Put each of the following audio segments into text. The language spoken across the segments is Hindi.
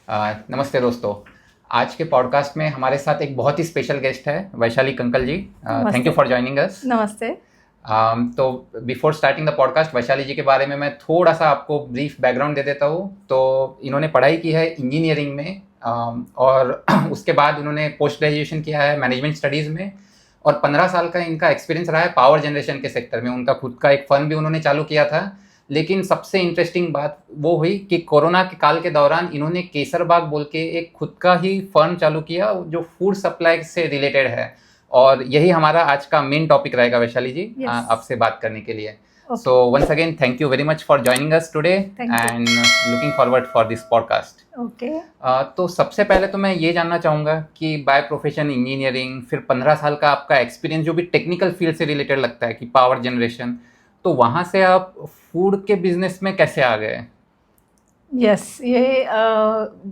नमस्ते दोस्तों। आज के पॉडकास्ट में हमारे साथ एक बहुत ही स्पेशल गेस्ट है, Vaishali Kankal ji. Thank you for joining us. नमस्ते। तो before starting the podcast, Vaishali ji के बारे में मैं थोड़ा सा आपको ब्रीफ बैकग्राउंड दे देता हूँ। तो इन्होंने पढ़ाई की है इंजीनियरिंग में, और उसके बाद उन्होंने पोस्ट ग्रेजुएशन किया है मैनेजमेंट स्टडीज़ में, और 15 साल का इनका एक्सपीरियंस रहा है पावर जनरेशन के सेक्टर में। उनका खुद का एक फर्म भी उन्होंने चालू किया था। लेकिन सबसे इंटरेस्टिंग बात वो हुई कि कोरोना के काल के दौरान इन्होंने केसरबाग बोल के एक खुद का ही फर्म चालू किया जो फूड सप्लाई से रिलेटेड है। और यही हमारा आज का मेन टॉपिक रहेगा वैशाली जी, Yes. आपसे बात करने के लिए। Okay. So once again thank you very much for joining us today Thank you. And looking forward for this podcast. Okay. तो सबसे पहले तो मैं ये जानना चाहूँगा कि बाय प्रोफेशन इंजीनियरिंग, फिर 15 साल का आपका एक्सपीरियंस जो भी टेक्निकल फील्ड से रिलेटेड लगता है कि पावर जनरेशन, तो वहाँ से आप फूड के बिजनेस में कैसे आ गए? यस, ये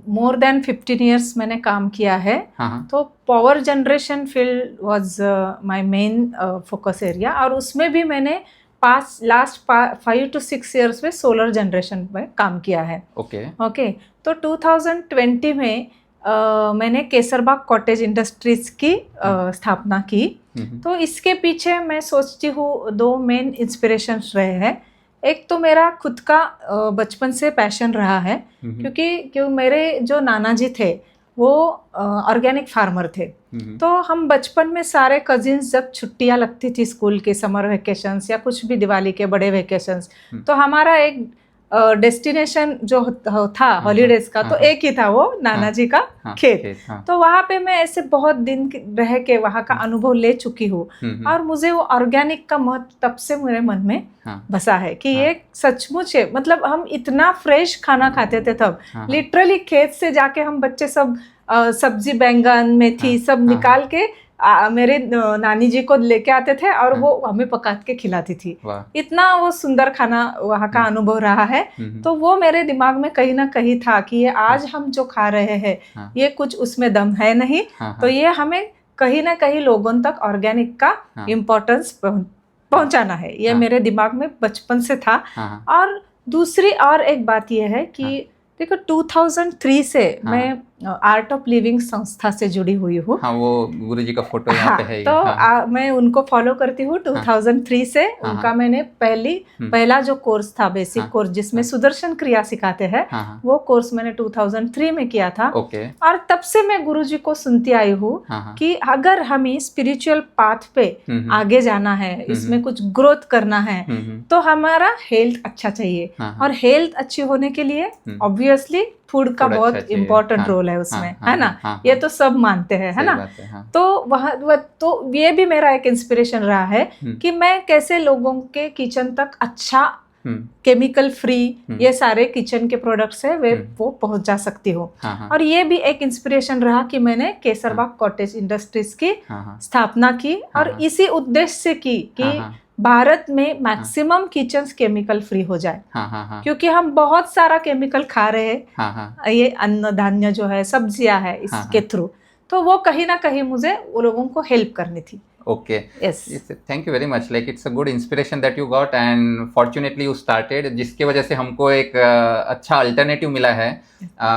मोर देन 15 ईयर्स मैंने काम किया है। हाँ। तो power generation field was my main focus area, और उसमें भी मैंने लास्ट 5 to 6 ईयर्स में सोलर जनरेशन में काम किया है। ओके। तो 2020 में मैंने केसरबाग कॉटेज इंडस्ट्रीज की स्थापना की। तो इसके पीछे मैं सोचती हूँ 2 मेन इंस्पिरेशंस रहे हैं। एक तो मेरा खुद का बचपन से पैशन रहा है, क्योंकि मेरे जो नाना जी थे वो ऑर्गेनिक फार्मर थे। तो हम बचपन में सारे कजिन्स, जब छुट्टियां लगती थी स्कूल के, समर वेकेशंस या कुछ भी दिवाली के बड़े वेकेशंस, तो हमारा एक डेस्टिनेशन जो था हॉलीडेज का, तो एक ही था, वो नाना जी का खेत। तो वहाँ पे मैं ऐसे बहुत दिन रह के वहाँ का अनुभव ले चुकी हूँ, और मुझे वो ऑर्गेनिक का महत्व तब से मेरे मन में बसा है कि ये सचमुच है। मतलब हम इतना फ्रेश खाना खाते थे तब, लिटरली खेत से जाके हम बच्चे सब सब्जी, बैंगन, मेथी सब निकाल के मेरे नानी जी को लेके आते थे, और वो हमें पका के खिलाती थी। इतना वो सुंदर खाना वहाँ का अनुभव रहा है। तो वो मेरे दिमाग में कहीं ना कहीं था कि ये आज हम जो खा रहे हैं ये कुछ उसमें दम है नहीं। तो ये हमें कहीं ना कहीं लोगों तक ऑर्गेनिक का इम्पोर्टेंस पहुंचाना है, ये मेरे दिमाग में बचपन से था। और दूसरी और एक बात ये है कि देखो 2003 से मैं आर्ट ऑफ लिविंग संस्था से जुड़ी हुई हूँ। हाँ, वो गुरुजी का फोटो यहाँ पे है। तो मैं उनको फॉलो करती हूँ 2003 से। उनका मैंने पहला जो कोर्स था, बेसिक कोर्स जिसमें सुदर्शन क्रिया सिखाते हैं, वो कोर्स मैंने 2003 में किया था। और तब से मैं गुरुजी को सुनती आई हूँ कि अगर हमें स्पिरिचुअल पाथ पे आगे जाना है, इसमें कुछ ग्रोथ करना है, तो हमारा हेल्थ अच्छा चाहिए। और हेल्थ अच्छी होने के लिए ऑब्वियसली फूड का बहुत इम्पोर्टेंट रोल है उसमें, है ना। ये तो सब मानते हैं, है ना। तो तो ये भी मेरा एक इंस्पिरेशन रहा है कि मैं कैसे लोगों के किचन तक अच्छा केमिकल फ्री ये सारे किचन के प्रोडक्ट्स है वो पहुंच जा सकती हूँ। और ये भी एक इंस्पिरेशन रहा कि मैंने केसरबाग कॉटेज इंडस्ट्रीज की स्थापना की, और इसी उद्देश्य से की कि भारत में मैक्सिमम किचन्स केमिकल फ्री हो जाए। क्योंकि हम बहुत सारा केमिकल खा रहे हैं, ये अन्न धान्य जो है, सब्जियां है, इसके थ्रू। तो वो कहीं ना कहीं मुझे वो लोगों को हेल्प करनी थी। Okay. Yes. Thank you very much. Like it's a good inspiration that you got and fortunately you started, जिसके वजह से हमको एक अच्छा अल्टरनेटिव मिला है।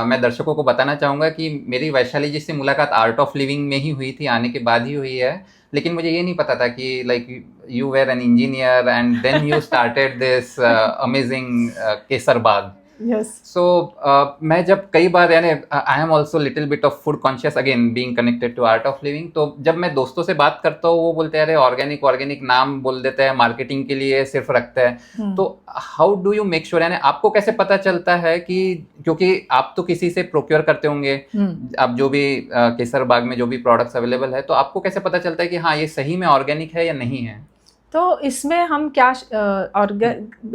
मैं दर्शकों को बताना चाहूँगा कि मेरी वैशाली जी से मुलाकात आर्ट ऑफ लिविंग में ही हुई थी, आने के बाद ही हुई है। लेकिन मुझे ये नहीं पता था कि like you were an engineer and then you started this amazing Kesarbagh. Yes. So मैं जब कई बार, यानी I am also little bit of food conscious, again being connected to art of living. तो जब मैं दोस्तों से बात करता हूँ वो बोलते हैं अरे ऑर्गेनिक नाम बोल देते हैं, मार्केटिंग के लिए सिर्फ रखते हैं। तो how do you make sure, यानी आपको कैसे पता चलता है कि, क्योंकि आप तो किसी से प्रोक्योर करते होंगे, आप जो भी केसरबाग में जो भी प्रोडक्ट्स अवेलेबल है, तो आपको कैसे पता चलता है कि हाँ ये सही में ऑर्गेनिक है या नहीं है? तो इसमें हम क्या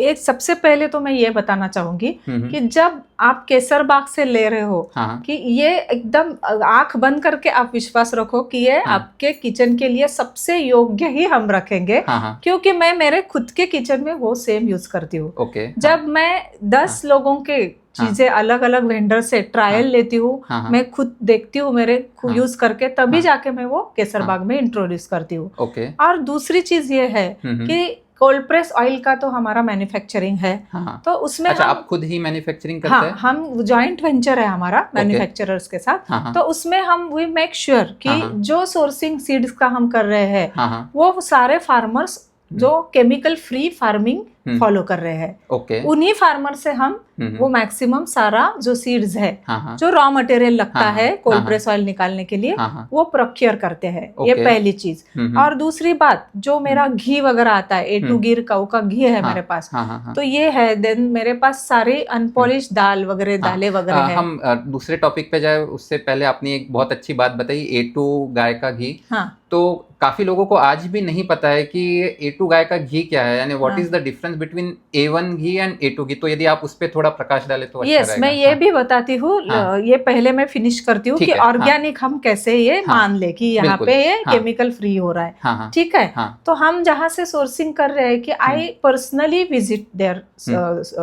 एक सबसे पहले तो मैं ये बताना चाहूंगी कि जब आप केसरबाग से ले रहे हो कि ये एकदम आंख बंद करके आप विश्वास रखो कि ये आपके किचन के लिए सबसे योग्य ही हम रखेंगे। क्योंकि मैं मेरे खुद के किचन में वो सेम यूज करती हूँ। जब मैं 10 लोगों के चीजें अलग अलग वेंडर से ट्रायल लेती हूँ, मैं खुद देखती हूँ मेरे यूज करके, तभी जाके मैं वो केसरबाग में इंट्रोड्यूस करती हूँ। और दूसरी चीज ये है कि कोल्ड प्रेस ऑयल का तो हमारा मैन्युफैक्चरिंग है, हाँ, तो उसमें अच्छा, हम, आप खुद ही मैन्युफैक्चरिंग करते हाँ, हैं? हम जॉइंट वेंचर है हमारा मैन्युफैक्चरर्स के साथ, हाँ, हाँ, तो उसमें हम वी मेक श्योर कि हाँ, हाँ, जो सोर्सिंग सीड्स का हम कर रहे हैं हाँ, हाँ, वो सारे फार्मर्स जो केमिकल फ्री फार्मिंग फॉलो कर रहे हैं, ओके, उन्हीं फार्मर से हम वो मैक्सिमम सारा जो सीड्स है, हाँ, हाँ, जो रॉ मटेरियल लगता हाँ, है हाँ, कोल्ड हाँ, प्रेस ऑयल निकालने के लिए, हाँ, हाँ, वो प्रोक्योर करते हैं। ये ओके, पहली चीज। और दूसरी बात, जो मेरा घी वगैरह आता है, A2 गिर काऊ का घी है मेरे पास, हाँ, हाँ, हाँ, तो ये है। देन मेरे पास सारे अनपॉलिश दाल वगैरह, दालें वगैरह है। हम दूसरे टॉपिक पे जाए उससे पहले आपने एक बहुत अच्छी बात बताई, A2 गाय का घी। हाँ, तो काफी लोगों को आज भी नहीं पता है कि A2 गाय का घी क्या है, यानी what is the difference between A1 ghee and A2 घी। तो यदि आप उस पे थोड़ा प्रकाश डाले तो अच्छा रहेगा। मैं ये भी बताती हूँ। ये पहले मैं फिनिश करती हूँ कि ऑर्गेनिक हम कैसे ये मान ले कि यहाँ पे ये केमिकल फ्री हो रहा है, ठीक है। तो हम जहाँ से सोर्सिंग कर रहे हैं कि I personally visit their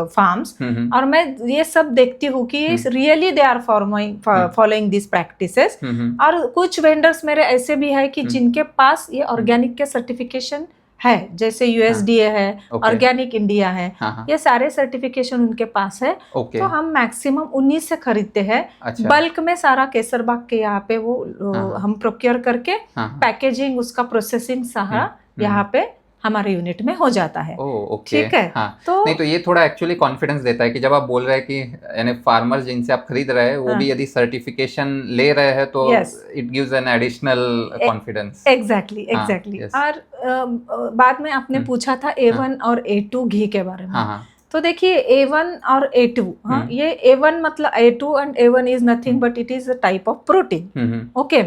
farms, और मैं ये सब देखती हूँ कि really they are following this practices. और कुछ वेंडर्स मेरे ऐसे भी है कि जिनके पास ये ऑर्गेनिक के सर्टिफिकेशन है, जैसे USDA है, ऑर्गेनिक इंडिया है, ये सारे सर्टिफिकेशन उनके पास है। तो हम मैक्सिमम उन्हीं से खरीदते हैं। बल्क में सारा केसरबाग के यहाँ पे वो हम प्रोक्योर करके पैकेजिंग, उसका प्रोसेसिंग सारा यहाँ पे हमारे यूनिट में हो जाता है। ठीक है। तो नहीं, तो ये थोड़ा एक्चुअली कॉन्फिडेंस देता है कि जब आप बोल रहे हैं कि यानी फार्मर्स जिनसे आप खरीद रहे हैं वो भी यदि सर्टिफिकेशन ले रहे हैं तो it gives an additional confidence. Exactly. और बाद में आपने पूछा था A1 और A2 घी के बारे में। तो देखिए A1 और A2, ये A1 मतलब A2 and A1 is nothing but it is a type of protein. Okay.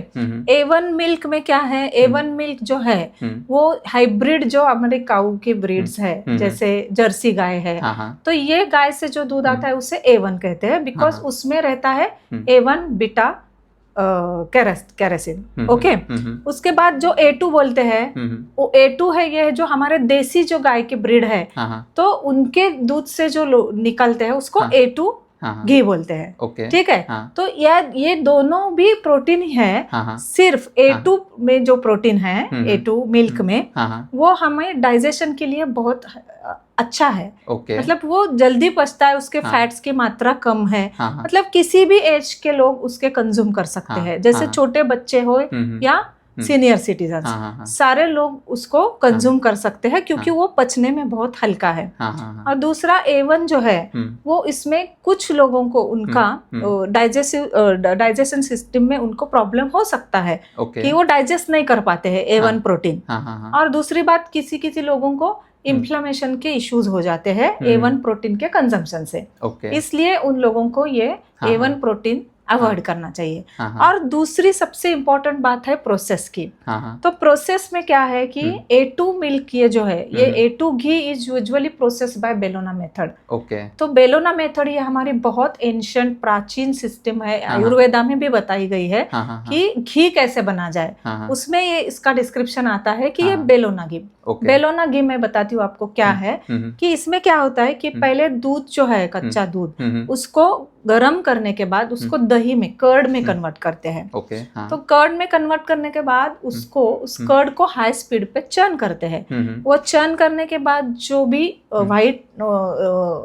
A1 milk में क्या है, A1 मिल्क जो है वो हाइब्रिड जो हमारे काऊ की ब्रीड्स है, जैसे जर्सी गाय है, तो ये गाय से जो दूध आता है उसे A1 कहते हैं, बिकॉज उसमें रहता है A1 बीटा कैरेसिन। ओके। उसके बाद जो A2 बोलते हैं, वो A2 है, ये जो हमारे देसी जो गाय की ब्रीड है, तो उनके दूध से जो निकलते हैं उसको A2 घी बोलते हैं। ठीक है। तो ये दोनों भी प्रोटीन है। सिर्फ A2 में जो प्रोटीन है, A2 मिल्क में, वो हमें डाइजेशन के लिए बहुत अच्छा है। मतलब वो जल्दी पचता है, उसके फैट्स की मात्रा कम है। मतलब किसी भी एज के लोग उसके कंज्यूम कर सकते हैं, जैसे छोटे बच्चे हो या सीनियर सिटीजन, सारे लोग उसको कंज्यूम कर सकते हैं, क्योंकि वो पचने में बहुत हल्का है। और दूसरा A1 जो है वो इसमें कुछ लोगों को उनका डाइजेशन सिस्टम में उनको प्रॉब्लम हो सकता है कि वो डाइजेस्ट नहीं कर पाते हैं A1 प्रोटीन। और दूसरी बात, किसी किसी लोगों को इन्फ्लेमेशन के इश्यूज हो जाते हैं A1 प्रोटीन के कंजम्पशन से, इसलिए उन लोगों को ये A1 प्रोटीन अवॉइड करना चाहिए। और दूसरी सबसे इम्पोर्टेंट बात है प्रोसेस की। तो प्रोसेस में क्या है कि A2 मिल्क ये जो है, ये A2 ghee is usually process by bilona method. तो बेलोना मेथड ये हमारी बहुत एंशिएंट प्राचीन सिस्टम है, आयुर्वेदा में भी बताई गई है कि घी कैसे बना जाए। उसमें ये इसका डिस्क्रिप्शन आता है कि ये बेलोना घी। बेलोना घी मैं बताती हूँ आपको क्या है, कि इसमें क्या होता है कि पहले दूध जो है, कच्चा दूध, उसको गर्म करने के बाद उसको दही में, कर्ड में कन्वर्ट करते हैं। तो कर्ड में कन्वर्ट करने के बाद उसको, उस कर्ड को हाई स्पीड पे चर्न करते हैं। वो चर्न करने के बाद जो भी व्हाइट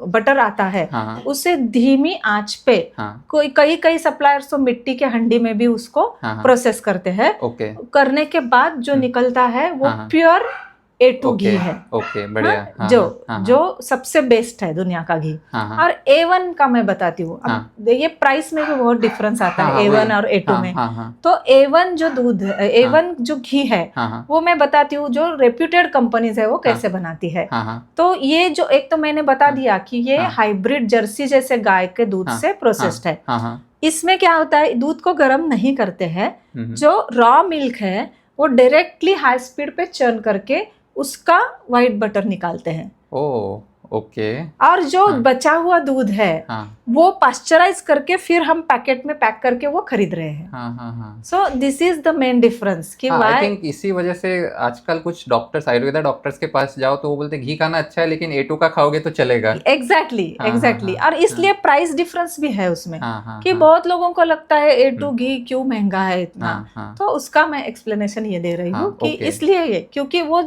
बटर आता है उसे धीमी आंच पे, कई सप्लायर्स तो मिट्टी के हंडी में भी उसको प्रोसेस करते हैं। करने के बाद जो निकलता है वो प्योर A2 घी है। बढ़िया। जो सबसे बेस्ट है दुनिया का घी। और A1 का मैं बताती हूँ। अब ये प्राइस में भी बहुत डिफरेंस आता है A1 और A2 में। तो A1 जो दूध है, A1 जो घी है, वो मैं बताती हूँ जो रेप्यूटेड कंपनीज है वो कैसे बनाती है। तो ये जो एक तो मैंने बता दिया कि ये हाइब्रिड जर्सी जैसे गाय के दूध से प्रोसेस्ड है। इसमें क्या होता है, दूध को गर्म नहीं करते हैं, जो रॉ मिल्क है वो डायरेक्टली हाई स्पीड पे चर्न करके उसका व्हाइट बटर निकालते हैं। ओके। और जो बचा हुआ दूध है वो पास्चराइज करके फिर हम पैकेट में पैक करके वो खरीद रहे हैं. हाँ हाँ हाँ. So this is the main difference कि आई व्हाई. थिंक इसी वजह से आजकल कुछ डॉक्टर्स, आयुर्वेदा डॉक्टर्स के पास जाओ तो वो बोलते हैं घी खाना अच्छा है लेकिन A2 का खाओगे तो चलेगा. एग्जैक्टली हाँ, एग्जैक्टली. हाँ, और इसलिए प्राइस डिफरेंस भी है उसमें हाँ हाँ कि हाँ, बहुत लोगों को लगता है A2 घी क्यों महंगा है इतना. हाँ हाँ तो उसका मैं एक्सप्लेनेशन ये दे रही हाँ, हूँ कि okay. इसलिए ये क्योंकि वो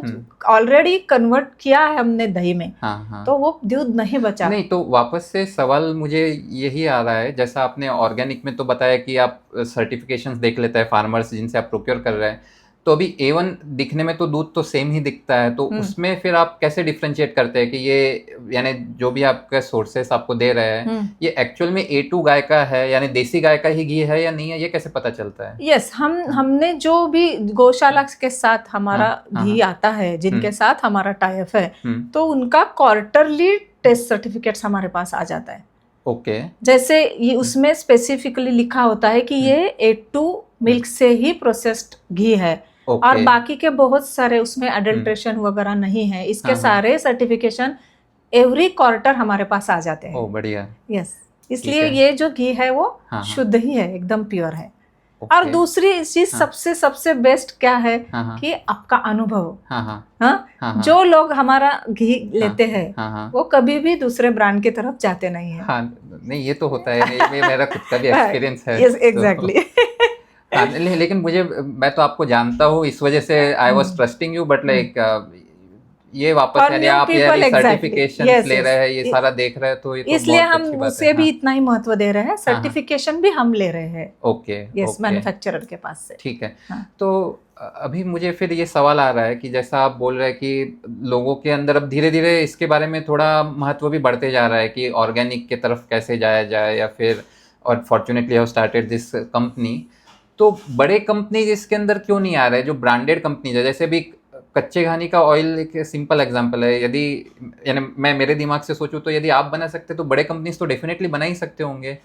ऑलरेडी कन्वर्ट किया है हमने दही में, हाँ हाँ. तो वो दूध नहीं बचा. नहीं, तो वापस से सवाल मुझे यही आ रहा है, जैसा आपने ऑर्गेनिक में तो बताया कि आप सर्टिफिकेशंस देख लेते हैं फार्मर्स जिनसे आप प्रोक्योर कर रहे हैं, तो अभी A1 दिखने में तो दूध तो सेम ही दिखता है, तो उसमें फिर आप कैसे डिफरेंशिएट करते हैं कि ये यानी जो भी आपके सोर्सेस आपको दे रहे हैं ये एक्चुअल में A2 गाय का है यानी देसी गाय का ही घी है या नहीं है, ये कैसे पता चलता है? यस, हमने जो भी गौशाला के साथ हमारा घी आता है, जिनके साथ हमारा टाई अप है, तो उनका क्वार्टरली टेस्ट सर्टिफिकेट्स हमारे पास आ जाता है. ओके. जैसे ये उसमें स्पेसिफिकली लिखा होता है कि ये A2 मिल्क से ही प्रोसेस्ड घी है. और बाकी के बहुत सारे उसमें अडल्ट्रेशन वगैरह नहीं है. इसके सारे सर्टिफिकेशन एवरी क्वार्टर हमारे पास आ जाते हैं. ओह बढ़िया. यस, इसलिए ये जो घी है वो शुद्ध ही है, एकदम प्योर है. और दूसरी चीज सबसे बेस्ट क्या है कि आपका अनुभव. जो लोग हमारा घी लेते हैं वो कभी भी दूसरे ब्रांड की तरफ जाते नहीं है. हाँ, नहीं ये तो होता है, ये मेरा खुद का भी एक्सपीरियंस है. Yes, exactly. लेकिन मैं तो आपको जानता हूँ इस वजह से I was trusting you, but like ये वापस यानी आप ये सर्टिफिकेशन ले रहे हैं, ये सारा देख रहे हैं, तो ये तो इसलिए हम उसे भी इतना ही महत्व दे रहे हैं. सर्टिफिकेशन भी हम ले रहे हैं. ओके. यस, मैन्युफैक्चरर के पास से. ठीक है. तो अभी मुझे फिर ये सवाल आ रहा है कि जैसा आप बोल रहे हैं कि लोगों के अंदर अब धीरे धीरे इसके बारे में थोड़ा महत्व भी बढ़ते जा रहा है कि ऑर्गेनिक की तरफ कैसे जाया जाए, या फिर और fortunately have started this company. तो बड़े कंपनीज इसके अंदर क्यों नहीं आ रहे, जो ब्रांडेड कंपनीज है? जैसे भी कच्चे घानी का ऑयल एक सिंपल एग्जांपल है. यदि यानी मैं मेरे दिमाग से सोचूं तो यदि आप बना सकते तो बड़े कंपनीज तो डेफिनेटली बना ही सकते होंगे.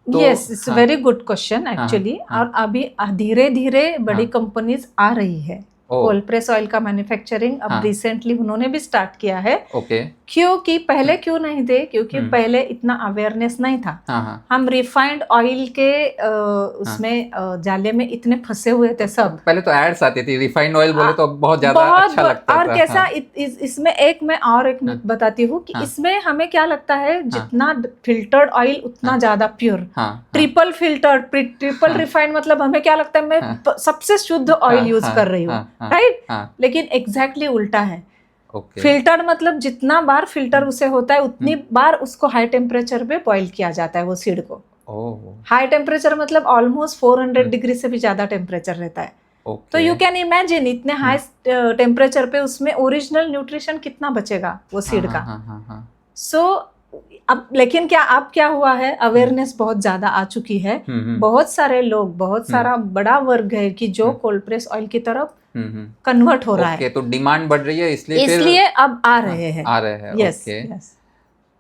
Yes, it's very good question actually. और अभी धीरे धीरे बड़ी कंपनीज आ रही है. कोल्ड प्रेस ऑयल का मैन्युफैक्चरिंग अब रिसेंटली उन्होंने भी स्टार्ट किया है. ओके. क्योंकि पहले क्यों नहीं थे? क्योंकि पहले इतना अवेयरनेस नहीं था. हम रिफाइंड ऑयल के उसमें जाले में इतने फंसे हुए थे सब. पहले तो एड्स आती थी, रिफाइंड ऑयल बोले तो बहुत ज्यादा अच्छा लगता था. और कैसा इसमें एक मैं बताती हूँ कि इसमें हमें क्या लगता है, जितना फिल्टर्ड ऑयल उतना ज्यादा pure. Triple filtered, triple refined, मतलब हमें क्या लगता है मैं सबसे शुद्ध ऑयल यूज कर रही हूँ, राइट? लेकिन एग्जैक्टली उल्टा है. फिल्टर मतलब जितना बार फिल्टर उसे होता है उतनी बार उसको हाई टेम्परेचर पे बॉईल किया जाता है वो सीड को. हाई टेम्परेचर मतलब ऑलमोस्ट 400 डिग्री से भी ज्यादा टेम्परेचर रहता है. तो यू कैन इमेजिन इतने हाई टेम्परेचर पे उसमें ओरिजिनल न्यूट्रिशन कितना बचेगा वो सीड का. सो अब लेकिन क्या हुआ है, अवेयरनेस बहुत ज्यादा आ चुकी है. बहुत सारे लोग, बहुत सारा बड़ा वर्ग है कि जो कोल्ड प्रेस ऑयल की तरफ कन्वर्ट हो रहा है. तो डिमांड बढ़ रही है, इसलिए अब आ रहे हैं. यस.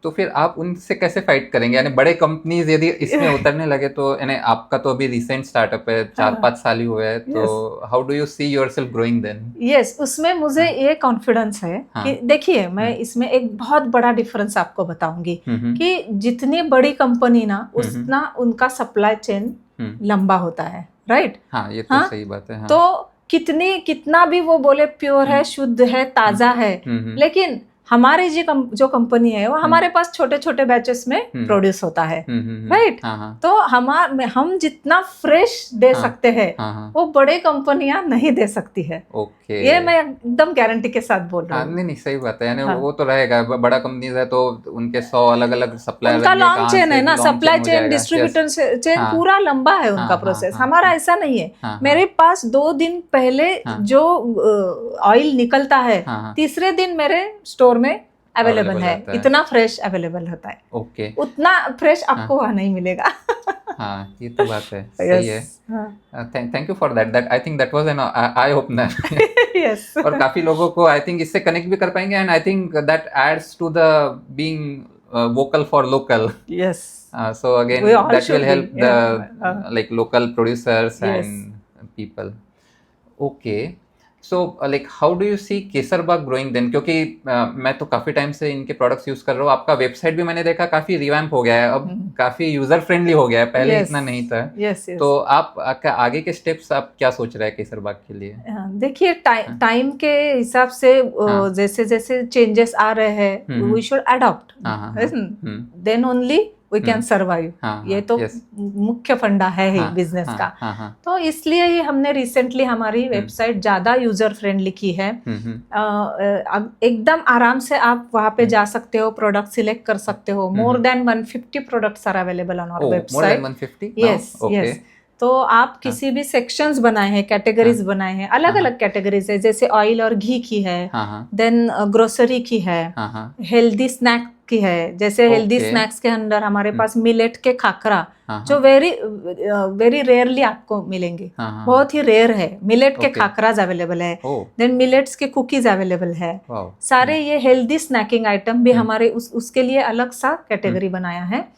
तो फिर आप उनसे कैसे फाइट करेंगे? यानी बड़े कंपनीज यदि इसमें उतरने लगे तो, यानी आपका तो अभी रिसेंट स्टार्टअप है, 4-5 साल ही हुए हैं, तो how do you see yourself growing then? Yes, उसमें मुझे ये कॉन्फिडेंस है कि देखिए, मैं इसमें एक बहुत बड़ा डिफरेंस आपको बताऊंगी कि जितनी बड़ी कंपनी ना उतना उनका सप्लाई चेन लंबा होता है, राइट? हाँ, ये तो सही बात है. तो कितना भी वो बोले प्योर है, शुद्ध है, ताजा है, लेकिन हमारी जो कंपनी है वो हमारे पास छोटे छोटे बैचेस में प्रोड्यूस होता है, राइट? तो हम जितना फ्रेश दे सकते हैं वो बड़े कंपनियां नहीं दे सकती है. ये मैं एकदम गारंटी के साथ बोल रहा हूँ. नहीं, सही बात है. यानी वो तो रहेगा, बड़ा कंपनीज है तो उनके 100 अलग अलग सप्लायर, उनका लॉन्ग चेन है ना, सप्लाई चेन, डिस्ट्रीब्यूटर चेन पूरा लंबा है उनका प्रोसेस. हमारा ऐसा नहीं है. मेरे पास 2 दिन पहले जो ऑयल निकलता है, तीसरे दिन मेरे स्टोर में अवेलेबल है. इतना फ्रेश अवेलेबल होता है. ओके. उतना फ्रेश आपको वहाँ नहीं मिलेगा. हाँ, ये तो बात है. सही है. Thank you for that. I think that was an eye opener. Yes. और काफी लोगों को आई थिंक इससे कनेक्ट भी कर पाएंगे, and I think that adds to the being vocal for local. Yes. So again, that will help the like local producers and people. Okay. So like how do you see Kesarbagh growing then, क्योंकि मैं तो काफ़ी टाइम से इनके प्रोडक्ट्स यूज़ कर रहा हूँ। आपका वेबसाइट भी मैंने देखा काफ़ी रिवैम्प हो गया है, अब काफ़ी यूज़र फ्रेंडली हो गया है, पहले Yes, इतना नहीं था। yes, yes. तो आप आगे के स्टेप्स आप क्या सोच रहे हैं केसरबाग के लिए? देखिए टाइम के हिसाब से जैसे जैसे चेंजेस आ रहे हैं we should adopt, then only we can survive. ये तो मुख्य फंडा है ही बिजनेस का। तो इसलिए ही हमने रिसेंटली हमारी वेबसाइट ज्यादा यूजर फ्रेंडली की है। अब एकदम आराम से आप वहाँ पे जा सकते हो, प्रोडक्ट सिलेक्ट कर सकते हो। More than 150 products are available on our website. 150? Yes yes. तो आप किसी भी सेक्शंस बनाए हैं, कैटेगरीज बनाए हैं, अलग अलग कैटेगरीज है, जैसे ऑयल और घी की है, देन ग्रोसरी की है, हेल्दी स्नैक की है। जैसे हेल्दी स्नैक्स के अंदर हमारे पास मिलेट के खाकरा, जो वेरी रेयरली आपको मिलेंगे, बहुत ही रेयर है। मिलेट के खाकराज अवेलेबल है, देन मिलेट्स के कुकीज अवेलेबल है। सारे ये हेल्दी स्नैकिंग आइटम भी हमारे उसके लिए अलग सा कैटेगरी बनाया है।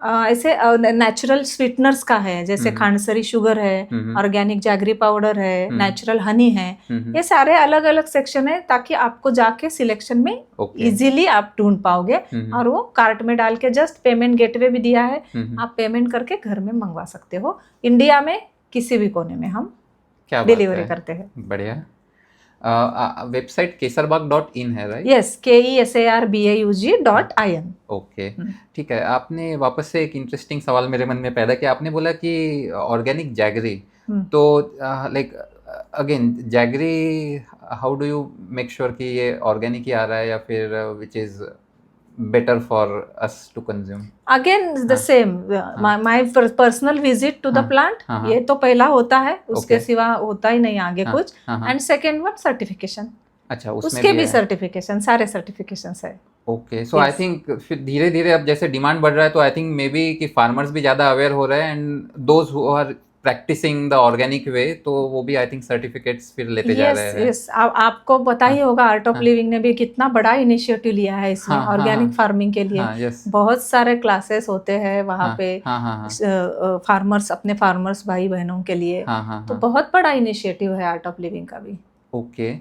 ऐसे नेचुरल स्वीटनर्स का है, जैसे खांडसरी शुगर है, ऑर्गेनिक जैगरी पाउडर है, नेचुरल हनी है। ये सारे अलग अलग सेक्शन है ताकि आपको जाके सिलेक्शन में इजीली आप ढूंढ पाओगे। और वो कार्ट में डाल के जस्ट पेमेंट गेटवे भी दिया है, आप पेमेंट करके घर में मंगवा सकते हो। इंडिया में किसी भी कोने में हम डिलीवरी करते हैं। बढ़िया। वेबसाइट केसरबाग.in है, राइट? Yes, KESARBAUG.in। ओके, ठीक है। आपने वापस से एक इंटरेस्टिंग सवाल मेरे मन में पैदा किया। आपने बोला कि ऑर्गेनिक जैगरी, तो like again jaggery how do you make sure कि ये ऑर्गेनिक ही आ रहा है या फिर which is better for us to consume? Again the same, my personal visit to the plant, ये तो पहला होता है, उसके सिवा होता ही नहीं आगे कुछ। And second one certification. अच्छा, उसके भी सर्टिफिकेशन, सारे सर्टिफिकेशंस है। ओके, सो आई थिंक फिर धीरे धीरे अब जैसे डिमांड बढ़ रहा है तो आई थिंक मे बी कि फार्मर्स भी ज़्यादा अवेयर हो रहे हैं, and those who are practicing the organic way, तो वो भी आई थिंक सर्टिफिकेट्स फिर लेते जा रहे हैं। यस, आपको पता ही होगा आर्ट ऑफ लिविंग ने भी कितना बड़ा इनिशिएटिव लिया है इसमें ऑर्गेनिक फार्मिंग के लिए। बहुत सारे क्लासेस होते हैं वहाँ पे फार्मर्स, अपने फार्मर्स भाई बहनों के लिए। तो बहुत बड़ा इनिशिएटिव है आर्ट ऑफ लिविंग का भी। ओके,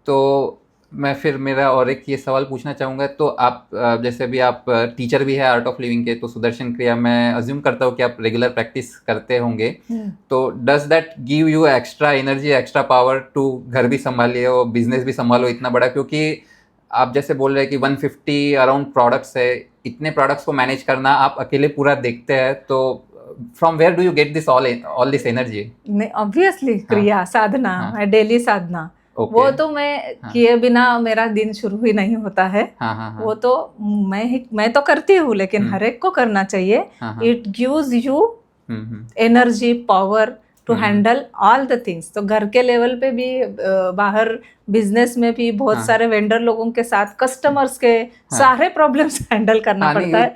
तो मैं फिर मेरा और एक ये सवाल पूछना चाहूँगा। तो आप जैसे भी आप टीचर भी है आर्ट ऑफ लिविंग के, तो सुदर्शन क्रिया मैं अज्यूम करता हूँ कि आप रेगुलर प्रैक्टिस करते होंगे। तो does that give you extra energy, extra power to घर भी संभालिए और बिजनेस भी संभालो इतना बड़ा? क्योंकि आप जैसे बोल रहे हैं कि 150 अराउंड प्रोडक्ट्स है, इतने प्रोडक्ट्स को मैनेज करना आप अकेले पूरा देखते हैं, तो from where do you get this all this energy? Obviously क्रिया, साधना, डेली साधना। वो तो मैं किए बिना मेरा दिन शुरू ही नहीं होता है। वो तो मैं तो करती हूँ, लेकिन हर एक को करना चाहिए। It gives you energy, power to handle all the things. तो घर के लेवल पे भी, बाहर बिजनेस में भी बहुत सारे वेंडर लोगों के साथ, कस्टमर्स के सारे प्रॉब्लम्स हैंडल करना पड़ता है।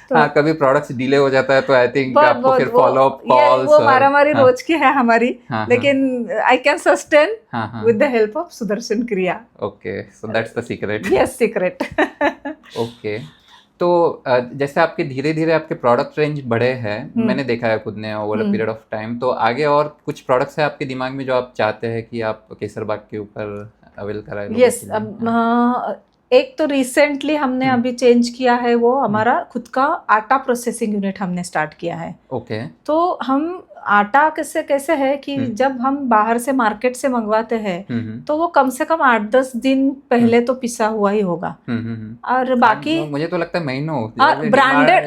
तो कभी प्रोडक्ट्स डिले हो जाता है तो आई थिंक आपको फिर फॉलो अप कॉल्स, वो मारामारी रोज की है हमारी, लेकिन I can sustain with the help of Sudarshan Kriya. Okay, so that's the secret. Yes, secret. Okay, तो जैसे आपके धीरे धीरे आपके प्रोडक्ट रेंज बढ़े हैं, मैंने देखा है खुद ने over a period of time, तो आगे और कुछ प्रोडक्ट्स है आपके दिमाग में जो आप चाहते हैं कि आप केसरबाग के ऊपर अवेल कराएं? यस, एक तो रिसेंटली हमने अभी चेंज किया है, वो हमारा खुद का आटा प्रोसेसिंग यूनिट हमने स्टार्ट किया है। ओके, तो हम आटा कैसे है कि जब हम बाहर से मार्केट से मंगवाते हैं तो वो कम से कम 8-10 दिन पहले तो पिसा हुआ ही होगा, और बाकी मुझे तो लगता है महीनों ब्रांडेड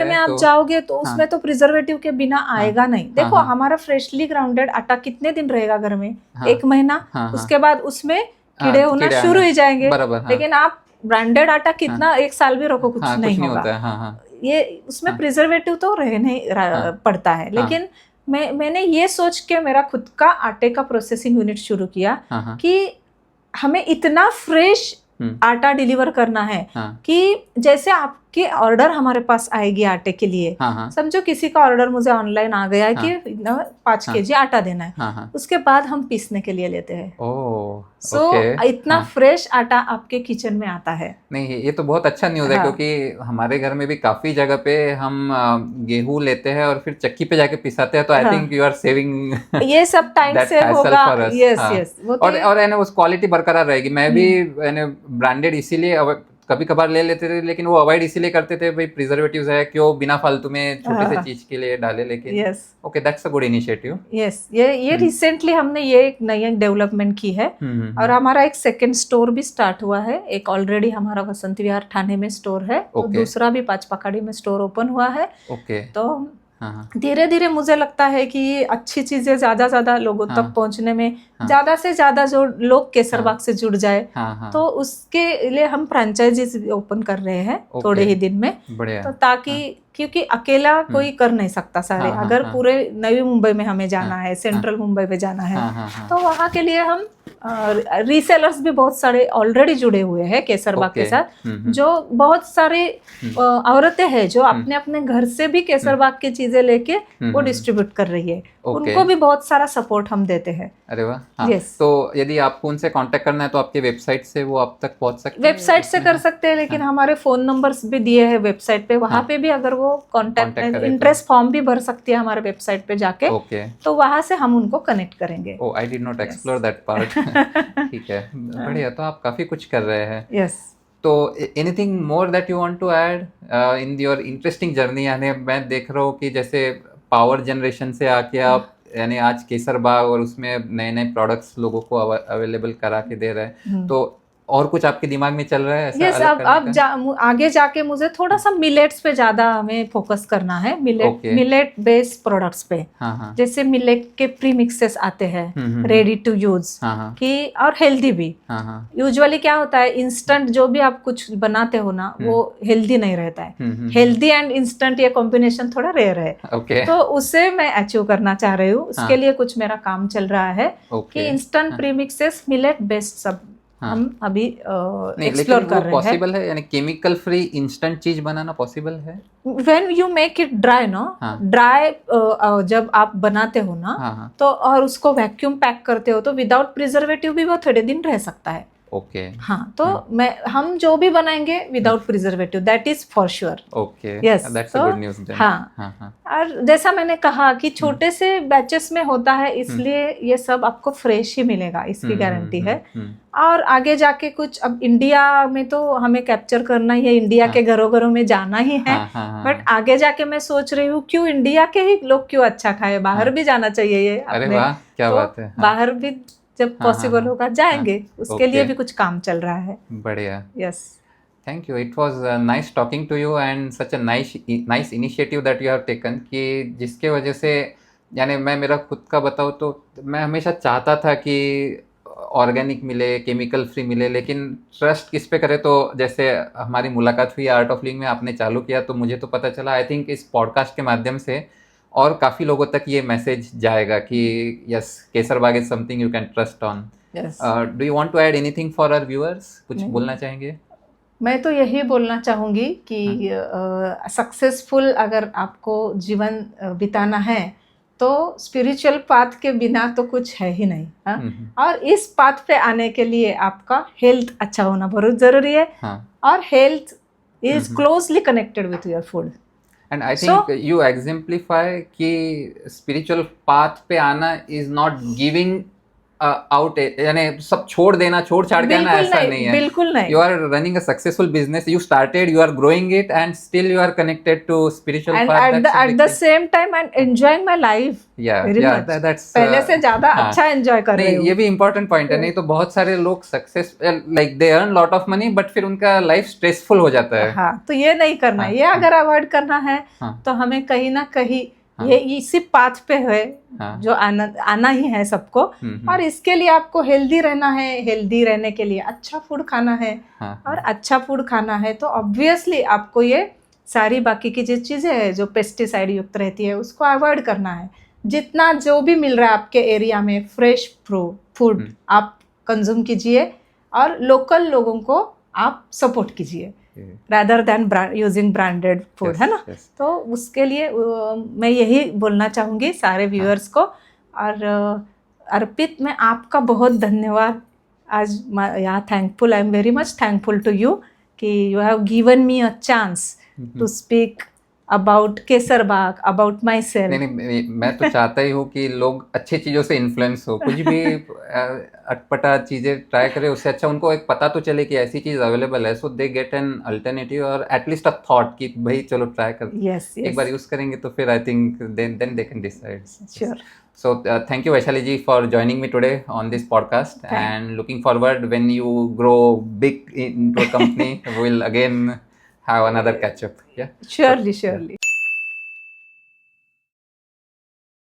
में आप जाओगे तो उसमें तो प्रिजर्वेटिव के बिना आएगा नहीं। देखो हमारा फ्रेशली ग्राउंडेड आटा कितने दिन रहेगा घर में? 1 महीना, उसके बाद उसमें कीड़े होना शुरू हो जाएंगे। लेकिन आप ब्रांडेड आटा कितना 1 साल भी रखो, कुछ नहीं होगा। ये उसमें प्रिजर्वेटिव तो रहने पड़ता है। लेकिन मैंने ये सोच के मेरा खुद का आटे का प्रोसेसिंग यूनिट शुरू किया कि हमें इतना फ्रेश आटा डिलीवर करना है कि जैसे कि ऑर्डर हमारे पास आएगी आटे के लिए। हाँ। समझो किसी का ऑर्डर मुझे ऑनलाइन आ गया है कि 5 kg आटा देना है, हाँ। उसके बाद हम पीसने के लिए लेते हैं। ओह, सो ओके। इतना फ्रेश आटा आपके किचन में आता है। नहीं, ये तो बहुत अच्छा न्यूज़ है, हाँ। क्योंकि हमारे घर में भी काफ़ी जगह पे हम गेहूं लेते हैं और फिर चक्की पे जाके पिसाते हैं, तो I think you are saving ये सब टाइम दैट सेव हैसल होगा। For us. यस वो तो और है ना, उस क्वालिटी बरकरार रहेगी। मैं भी ब्रांडेड इसीलिए कभी कभार ले लेते थे, लेकिन वो अवॉइड इसीलिए करते थे, भाई प्रिजर्वेटिव्स है, क्यों बिना फालतू में छोटे से चीज के लिए डाले। लेकिन yes okay, that's a good initiative. Yes ये रिसेंटली हमने ये एक नई डेवलपमेंट की है। और हमारा एक सेकंड स्टोर भी स्टार्ट हुआ है। एक ऑलरेडी हमारा वसंत विहार ठाणे में स्टोर है, तो दूसरा भी पाचपाखाड़ी में स्टोर ओपन हुआ है। ओके। तो धीरे धीरे मुझे लगता है कि अच्छी चीजें ज्यादा लोगों तक पहुंचने में, ज्यादा से ज्यादा जो लोग केसरबाग से जुड़ जाए, तो उसके लिए हम फ्रेंचाइजीज ओपन कर रहे हैं थोड़े ही दिन में। तो ताकि क्योंकि अकेला कोई कर नहीं सकता सारे। अगर पूरे नवी मुंबई में हमें जाना है, सेंट्रल मुंबई में जाना है, तो वहाँ के लिए हम रीसेलर्स भी बहुत सारे ऑलरेडी जुड़े हुए हैं केसरबाग के साथ। जो बहुत सारे औरतें हैं जो अपने अपने घर से भी केसरबाग की चीजें लेके वो डिस्ट्रीब्यूट कर रही है। उनको भी बहुत सारा सपोर्ट हम देते हैं। अरे वाह। तो यदि आपको उनसे कांटेक्ट करना है तो आपके वेबसाइट से वो आप तक पहुंच सकते हैं? वेबसाइट से कर सकते हैं, लेकिन हमारे फोन नंबर्स भी दिए हैं वेबसाइट पे। वहाँ पे भी अगर वो कांटेक्ट इंटरेस्ट फॉर्म भी भर सकती है हमारे वेबसाइट पे जाके। तो वहाँ से हम उनको कनेक्ट करेंगे। Oh, I did not explore that part. ठीक है, बढ़िया। तो आप काफी कुछ कर रहे हैं। यस। तो anything more that you want to add in your interesting journey? यानी मैं देख रहा हूँ कि जैसे पावर जनरेशन से आके आप यानी आज केसरबाग और उसमें नए नए प्रोडक्ट्स लोगों को अवेलेबल करा के दे रहे हैं। तो और कुछ आपके दिमाग में चल रहा है ऐसा? यस, अब आगे जाके मुझे थोड़ा सा मिलेट्स पे ज्यादा हमें फोकस करना है। मिलेट बेस्ड प्रोडक्ट्स पे। जैसे मिलेट के प्री मिक्सेस आते हैं रेडी टू यूज की, और हेल्दी भी। यूजुअली क्या होता है, इंस्टेंट जो भी आप कुछ बनाते हो ना, वो हेल्दी नहीं रहता है। हेल्दी एंड इंस्टेंट ये कॉम्बिनेशन थोड़ा रेयर है। तो उसे मैं अचीव करना चाह रही हूँ। उसके लिए कुछ मेरा काम चल रहा है कि instant pre mixes millet based सब हम अभी एक्सप्लोर कर रहे हैं। पॉसिबल है, यानी केमिकल फ्री इंस्टेंट चीज बनाना पॉसिबल है? When you make it dry dry जब आप बनाते हो ना, तो और उसको वैक्यूम पैक करते हो, तो विदाउट प्रिजर्वेटिव भी वो थोड़े दिन रह सकता है। ओके। हाँ, तो हम जो भी बनाएंगे without preservative, that is for sure. Okay, yes, that's a good news. हाँ। और जैसा मैंने कहा कि छोटे से बैचेस में होता है, इसलिए ये सब आपको फ्रेश ही मिलेगा, इसकी गारंटी है। और आगे जाके कुछ, अब इंडिया में तो हमें कैप्चर करना ही है, इंडिया के घरों घरों में जाना ही है। बट आगे जाके मैं सोच रही हूँ क्यों इंडिया के ही लोग क्यों अच्छा खाए, बाहर भी जाना चाहिए ये। अरे वाह, क्या बात है। बाहर भी जब पॉसिबल होगा जाएंगे। उसके लिए भी कुछ काम चल रहा है। बढ़िया। Yes, thank you. It was nice talking to you and such a nice initiative that you have taken, कि जिसके वजह से, यानी मैं मेरा खुद का बताऊँ तो मैं हमेशा चाहता था कि ऑर्गेनिक मिले, केमिकल फ्री मिले, लेकिन ट्रस्ट किस पे करे? तो जैसे हमारी मुलाकात हुई आर्ट ऑफ लिविंग में, आपने चालू किया तो मुझे तो पता चला। आई थिंक इस पॉडकास्ट के माध्यम से और काफ़ी लोगों तक ये मैसेज जाएगा कि yes, Kesarbagh is something you can trust on. Do you want to add anything for our viewers? कुछ बोलना चाहेंगे? मैं तो यही बोलना चाहूँगी कि सक्सेसफुल अगर आपको जीवन बिताना है, तो स्पिरिचुअल पाथ के बिना तो कुछ है ही नहीं। और इस पाथ पे आने के लिए आपका हेल्थ अच्छा होना बहुत ज़रूरी है। और health is closely connected with your food. And I think you exemplify कि स्पिरिचुअल पाथ पे आना इज नॉट गिविंग आउट, यानी सब छोड़ देना, छोड़ छाड़ के आना, ऐसा नहीं है। बिल्कुल नहीं। You are running a successful business, you started, you are growing it and still you are connected to spiritual path at the same time and enjoying my life. पहले से ज्यादा अच्छा एंजॉय कर रही हूँ। ये भी इम्पोर्टेंट पॉइंट है। नहीं तो बहुत सारे लोग success, like they earn lot of money, but फिर उनका लाइफ स्ट्रेसफुल हो जाता है। हाँ, तो ये नहीं करना है। ये अगर अवॉइड करना है तो हमें कहीं ना कहीं ये इसी पाथ पे है जो आना ही है सबको। और इसके लिए आपको हेल्दी रहना है। हेल्दी रहने के लिए अच्छा फूड खाना है। और अच्छा फूड खाना है तो ऑब्वियसली आपको ये सारी बाकी की जो चीज़ें हैं जो पेस्टिसाइड युक्त रहती है उसको अवॉइड करना है। जितना जो भी मिल रहा है आपके एरिया में फ्रेश फूड आप कंज्यूम कीजिए और लोकल लोगों को आप सपोर्ट कीजिए। rather than using branded food, है ना? yes. तो उसके लिए मैं यही बोलना चाहूँगी सारे व्यूअर्स को। और अर्पित, मैं आपका बहुत धन्यवाद आज यहाँ thankful, I am very much thankful to you कि you have given me a chance to speak about Kesarbagh, about myself. नहीं, मैं तो चाहता ही हूँ कि लोग अच्छी चीज़ों से इन्फ्लुएंस हो, कुछ भी अटपटा चीज़ें ट्राई करें, उससे अच्छा उनको एक पता तो चले कि ऐसी चीज़ अवेलेबल है, सो दे गेट एन अल्टरनेटिव और एटलीस्ट अ थॉट कि भाई चलो ट्राई कर। yes, एक बार यूज़ करेंगे तो फिर I think then they can decide. Sure. So thank you Vaishali ji for joining me today on this podcast, and looking forward when you grow big into a company we'll again have another catch up. Yeah, surely.